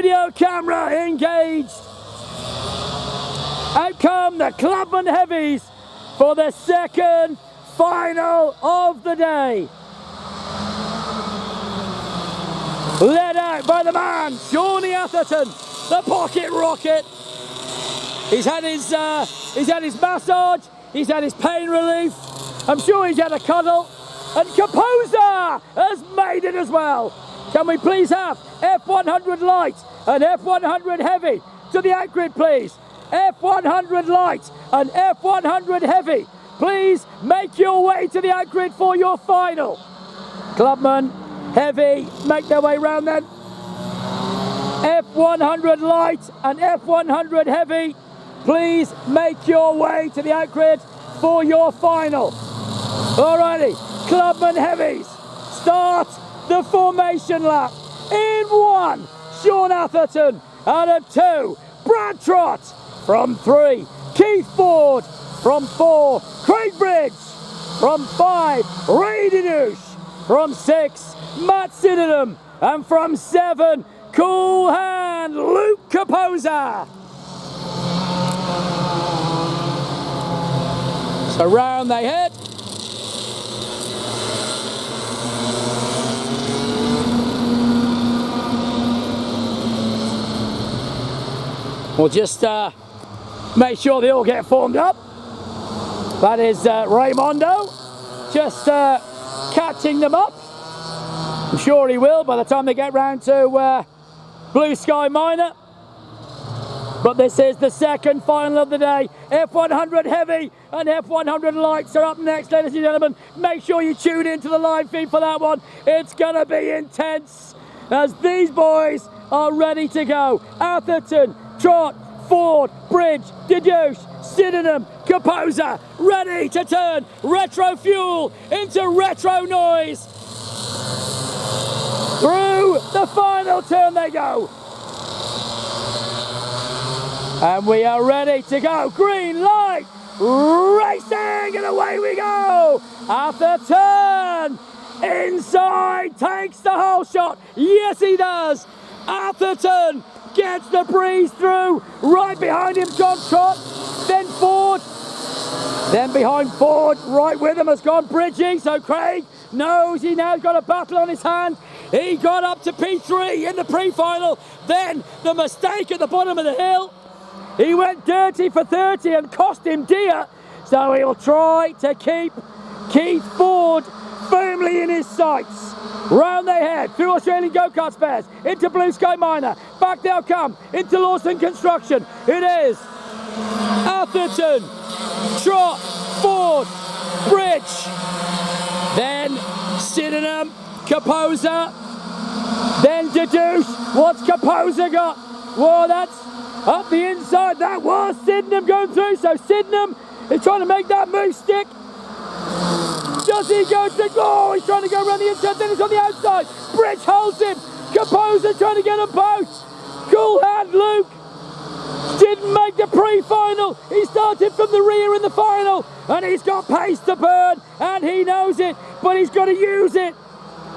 Video camera engaged. Out come the Clubman Heavies for the second final of the day. Led out by the man, Shawnee Atherton, the pocket rocket. He's had his massage, he's had his pain relief. I'm sure he's had a cuddle. And Kaposa has made it as well. Can we please have F100 light and F100 heavy to the out-grid, please? F100 light and F100 heavy. Please make your way to the out-grid for your final. Clubman, heavy, make their way round then. F100 light and F100 heavy. Please make your way to the out-grid for your final. Alrighty, Clubman Heavies, start the formation lap. In 1, Sean Atherton. Out of 2, Brad Trott. From 3, Keith Ford. From 4, Craig Bridge. From 5, Ray Dinouche. From 6, Matt Sydenham. And from 7, cool hand, Luke Kaposa. So round they head. We'll just make sure they all get formed up. That is Raimondo just catching them up. I'm sure he will by the time they get round to Blue Sky Minor. But this is the second final of the day. F100 heavy and F100 lights are up next, ladies and gentlemen. Make sure you tune into the live feed for that one. It's going to be intense as these boys are ready to go. Atherton, Trott, Ford, Bridge, Dinouche, Sydenham, Kaposa, ready to turn retro fuel into retro noise. Through the final turn they go. And we are ready to go. Green light, racing, and away we go. Atherton, inside, takes the whole shot. Yes, he does. Atherton gets the breeze through. Right behind him's gone Trott, then Ford. Then behind Ford, right with him has gone Bridgie. So Craig knows he now's got a battle on his hand. He got up to P3 in the pre-final. Then the mistake at the bottom of the hill. He went dirty for 30 and cost him dear. So he'll try to keep Keith Ford firmly in his sights. Round they head, through Australian go-kart spares, into Blue Sky Minor. Back they'll come, into Lawson Construction. It is Atherton, Trott, Ford, Bridge. Then Sydenham, Kaposa. Then Dinouche. What's Kaposa got? Whoa, that's up the inside. That was Sydenham going through. So Sydenham is trying to make that move stick. Does he go to goal? He's trying to go around the inside, then he's on the outside. Bridge holds him. Kaposa trying to get them both. Cool hand Luke. Didn't make the pre-final. He started from the rear in the final. And he's got pace to burn. And he knows it. But he's got to use it.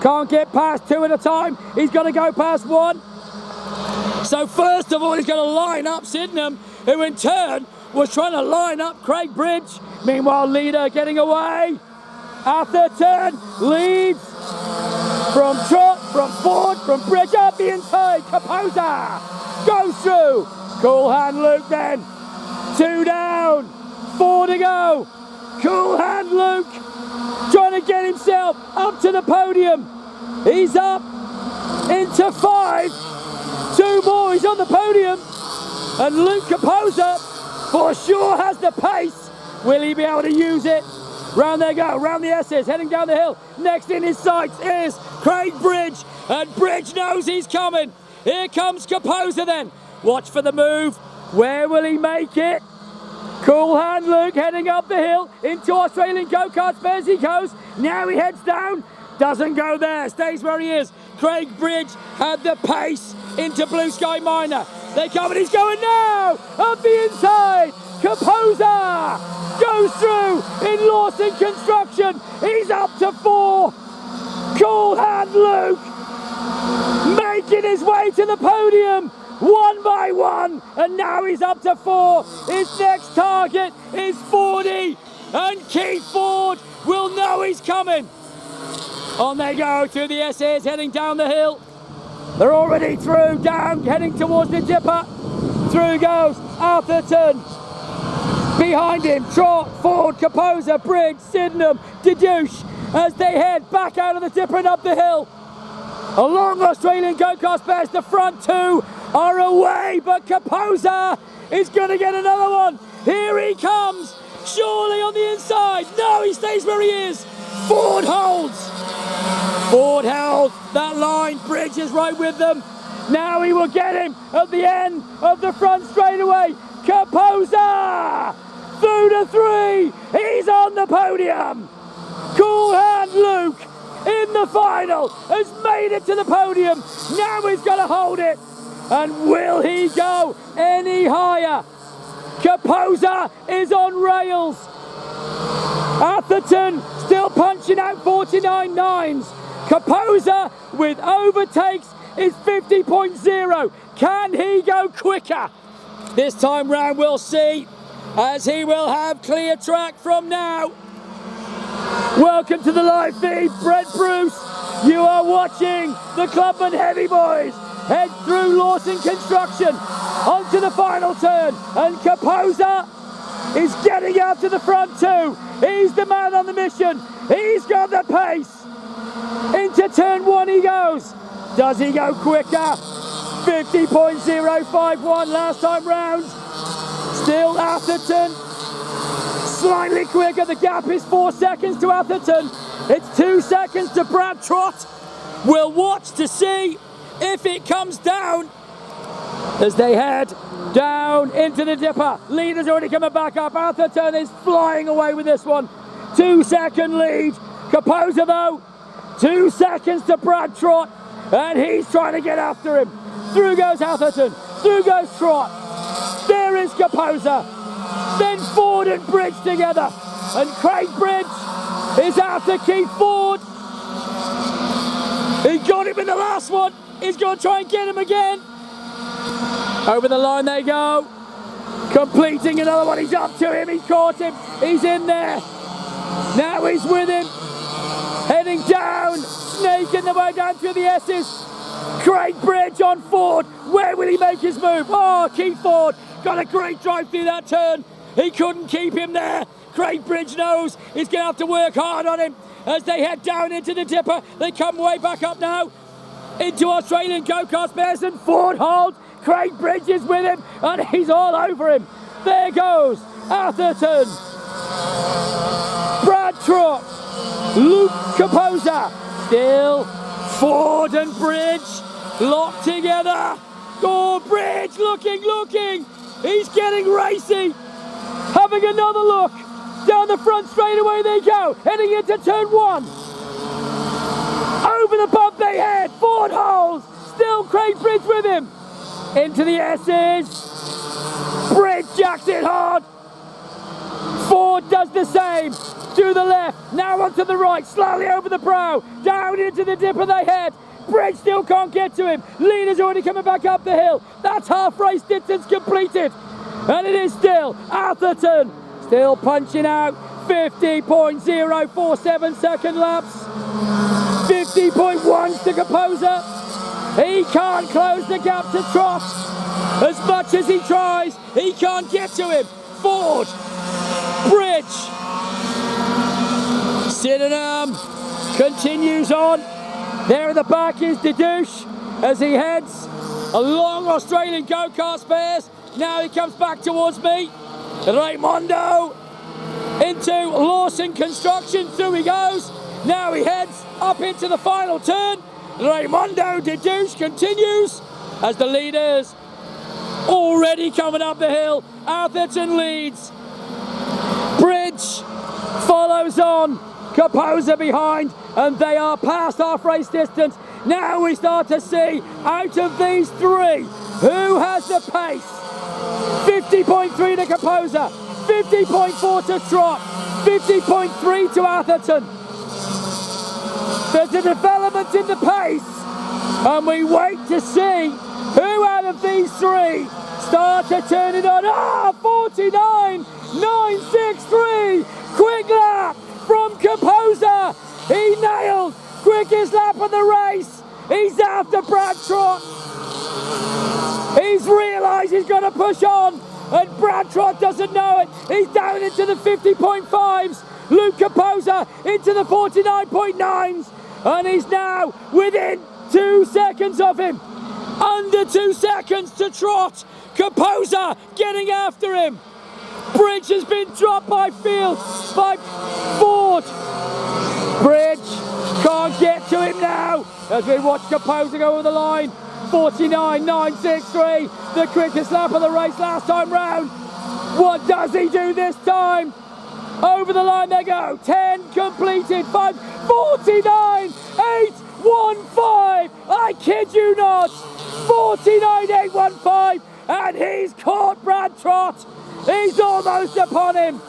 Can't get past 2 at a time. He's got to go past 1. So first of all, he's going to line up Sydenham, who in turn was trying to line up Craig Bridge. Meanwhile, leader getting away. Atherton leads from Trott, from Ford, from Bridge up the inside. Kaposa goes through. Cool hand Luke then. 2 down. 4 to go. Cool hand Luke trying to get himself up to the podium. He's up into 5. 2 more, he's on the podium. And Luke Kaposa for sure has the pace. Will he be able to use it? Round they go, round the S's, heading down the hill. Next in his sights is Craig Bridge, and Bridge knows he's coming. Here comes Kaposa then. Watch for the move. Where will he make it? Cool hand Luke heading up the hill into Australian go-kart spares he goes. Now he heads down. Doesn't go there, stays where he is. Craig Bridge had the pace into Blue Sky Minor. They come and he's going now. Up the inside. Kaposa goes through in Lawson Construction. He's up to 4. Cool hand Luke making his way to the podium, one by one, and now he's up to 4. His next target is 40, and Keith Ford will know he's coming. On they go to the S's, heading down the hill. They're already through, down, heading towards the dipper. Through goes Atherton. Behind him, Trott, Ford, Kaposa, Briggs, Sydenham, Dedouche, as they head back out of the dipper and up the hill. A long Australian go-kart spares. The front 2 are away, but Kaposa is going to get another one. Here he comes, surely on the inside. No, he stays where he is. Ford holds. Ford held that line. Briggs is right with them. Now he will get him at the end of the front straightaway. Kaposa through to 3. He's on the podium. Cool Hand Luke in the final has made it to the podium. Now he's got to hold it. And will he go any higher? Kaposa is on rails. Atherton still punching out 49.9s. Kaposa with overtakes is 50.0. Can he go quicker? This time round we'll see, as he will have clear track from now. Welcome to the live feed, Brent Bruce. You are watching the Clubman Heavy Boys head through Lawson Construction onto the final turn, and Kaposa is getting out to the front 2. He's the man on the mission. He's got the pace. Into turn 1 he goes. Does he go quicker? 50.051 last time round. Still Atherton. Slightly quicker. The gap is 4 seconds to Atherton. It's 2 seconds to Brad Trott. We'll watch to see if it comes down as they head down into the dipper. Leader's already coming back up. Atherton is flying away with this one. 2 second lead. Kaposa though, 2 seconds to Brad Trott, and he's trying to get after him. Through goes Atherton, through goes Trott. There is Kaposa. Then Ford and Bridge together, and Craig Bridge is after Keith Ford. He got him in the last one. He's going to try and get him again. Over the line they go. Completing another one. He's up to him. He's caught him. He's in there. Now he's with him. Heading down. Snaking the way down through the S's. Craig Bridge on Ford. Where will he make his move? Oh, Keith Ford got a great drive through that turn. He couldn't keep him there. Craig Bridge knows he's going to have to work hard on him as they head down into the dipper. They come way back up now into Australian go-kart spares, and Ford holds. Craig Bridge is with him, and he's all over him. There goes Atherton, Brad Trott, Luke Kaposa. Still Ford and Bridge locked together. Oh, Bridge looking. He's getting racy. Having another look. Down the front straightaway they go. Heading into turn 1. Over the bump they head. Ford holds. Still Craig Bridge with him. Into the S's. Bridge jacks it hard. Ford does the same. To the left. Now onto the right. Slowly over the brow. Down into the dipper they head. Bridge still can't get to him. Leader's already coming back up the hill. That's half race distance completed. And it is still Atherton. Still punching out 50.047 second laps. 50.1 to Kaposa. He can't close the gap to Trott. As much as he tries, he can't get to him. Ford, Bridge. Sydenham continues on. There at the back is Dedouche as he heads along Australian go-kart spares. Now he comes back towards me. Raimondo into Lawson Construction. Through he goes. Now he heads up into the final turn. Raimondo Dedouche continues as the leaders already coming up the hill. Atherton leads. Bridge follows on. Kaposa behind, and they are past half race distance. Now we start to see out of these three who has the pace. 50.3 to Kaposa, 50.4 to Trott, 50.3 to Atherton. There's a development in the pace And we wait to see who out of these three start to turn it on. 49.963. Quick lap from Composer. He nailed quickest lap of the race. He's after Brad Trott. He's realised he's got to push on, and Brad Trott doesn't know it. He's down into the 50.5s. Luke Composer into the 49.9s, and he's now within 2 seconds of him. Under 2 seconds to Trott. Composer getting after him. Bridge has been dropped by Ford. Bridge can't get to him now as we watch Composer go over the line. 49.963, the quickest lap of the race last time round. What does he do this time? Over the line they go. 10 completed. 49.815. I kid you not. 49.815, and he's caught Brad Trott. He's almost upon him.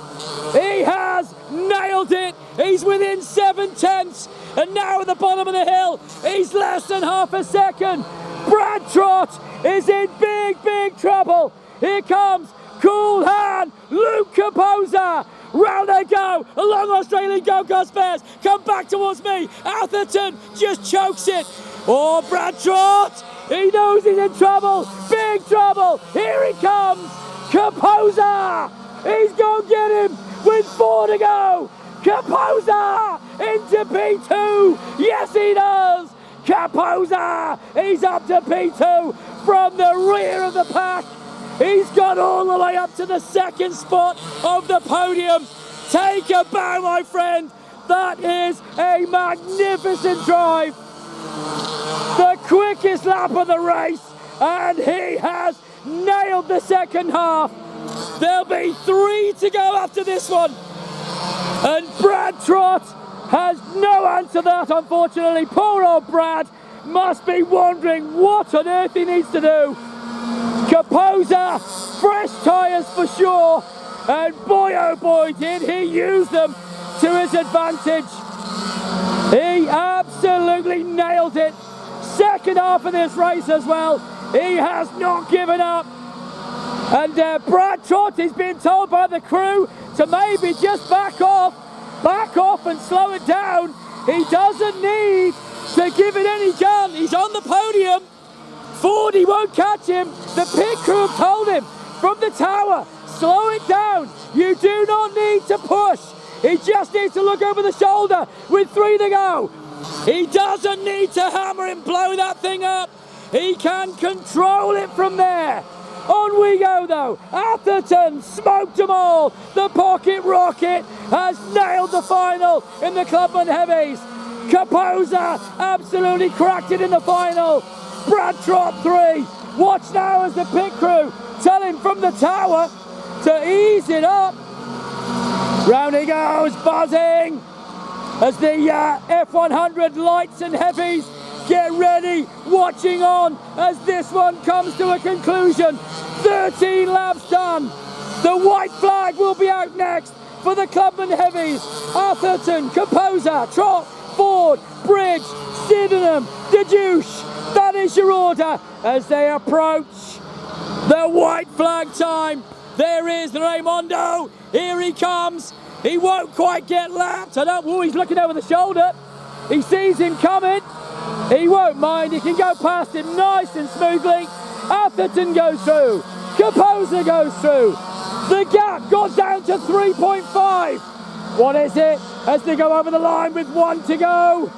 He has nailed it. He's within 7/10, and now at the bottom of the hill, he's less than half a second. Brad Trott is in big trouble. Here comes Cool Hand, Luke Composer. Round they go, along Australian go-kart spares. Come back towards me. Atherton just chokes it. Oh, Brad Trott, he knows he's in trouble. Big trouble. Here he comes. Composer. He's going to get him with 4 to go. Composer into P2. Yes, he does. Composer. He's up to P2 from the rear of the pack. He's got all the way up to the second spot of the podium. Take a bow, my friend. That is a magnificent drive. The quickest lap of the race, and he has nailed the second half. There'll be 3 to go after this one. And Brad Trott has no answer to that, unfortunately. Poor old Brad must be wondering what on earth he needs to do. Composer, fresh tyres for sure, and boy oh boy did he use them to his advantage. He absolutely nailed it. Second half of this race as well, he has not given up. And Brad Trott is being told by the crew to maybe just back off and slow it down. He doesn't need to give it any gun. He's on the podium. Ford, he won't catch him. The pit crew have told him from the tower, slow it down. You do not need to push. He just needs to look over the shoulder with 3 to go. He doesn't need to hammer and blow that thing up. He can control it from there. On we go though. Atherton smoked them all. The Pocket Rocket has nailed the final in the Clubman Heavies. Composer absolutely cracked it in the final. Brad Trott 3. Watch now as the pit crew tell him from the tower to ease it up. Round he goes, buzzing as the F100 lights and heavies get ready, watching on as this one comes to a conclusion. 13 laps done. The white flag will be out next for the Clubman Heavies. Atherton, Composer, Trott, Ford, Bridge, Sydenham, DeDouche. That is your order as they approach the white flag time. There is Raimondo. Here he comes. He won't quite get lapped. Oh, he's looking over the shoulder. He sees him coming. He won't mind. He can go past him nice and smoothly. Atherton goes through. Composer goes through. The gap got down to 3.5. What is it? As they go over the line with 1 to go.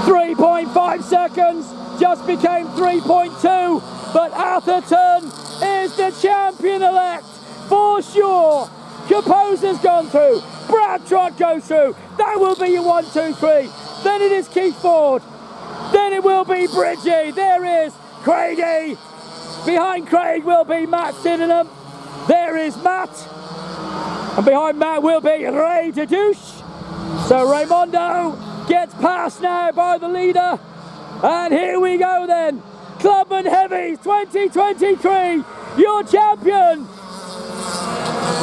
3.5 seconds. Just became 3.2. But Atherton is the champion-elect for sure. Composer's gone through. Brad Trott goes through. That will be your 1, 2, 3. Then it is Keith Ford. Then it will be Bridgie. There is Craigie. Behind Craig will be Matt Sydenham. There is Matt. And behind Matt will be Ray DeDouche. So Raimondo gets passed now by the leader. And here we go then. Clubman Heavies 2023. Your champion.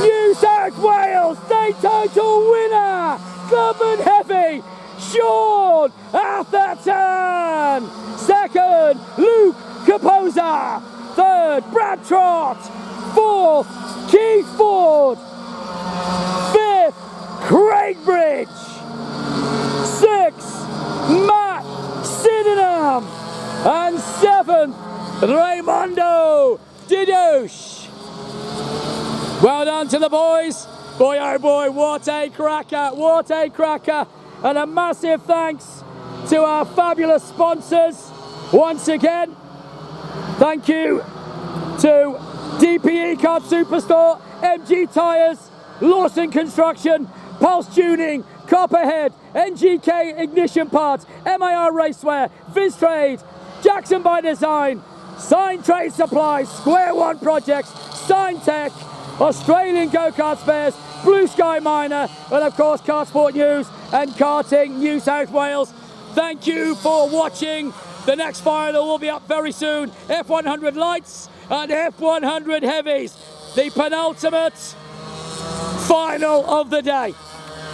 New South Wales state title winner. Clubman Heavy. Sean Atherton. Second, Luke Caposa. Third, Brad Trott. Fourth, Keith Ford. Fifth, Craig Bridge. Sixth, Matt Sydenham. And seventh, Raimundo Didouche. Well done to the boys. Boy, oh boy, what a cracker, what a cracker. And a massive thanks to our fabulous sponsors. Once again, thank you to DPE Card Superstore, MG Tyres, Lawson Construction, Pulse Tuning, Copperhead, NGK Ignition Parts, MIR Racewear, Viz Trade, Jackson by Design, Sign Trade Supplies, Square One Projects, Sign Tech, Australian Go-Kart Spares, Blue Sky Minor, and of course Kartsport News and Karting New South Wales. Thank you for watching. The next final will be up very soon. F100 Lights and F100 Heavies. The penultimate final of the day.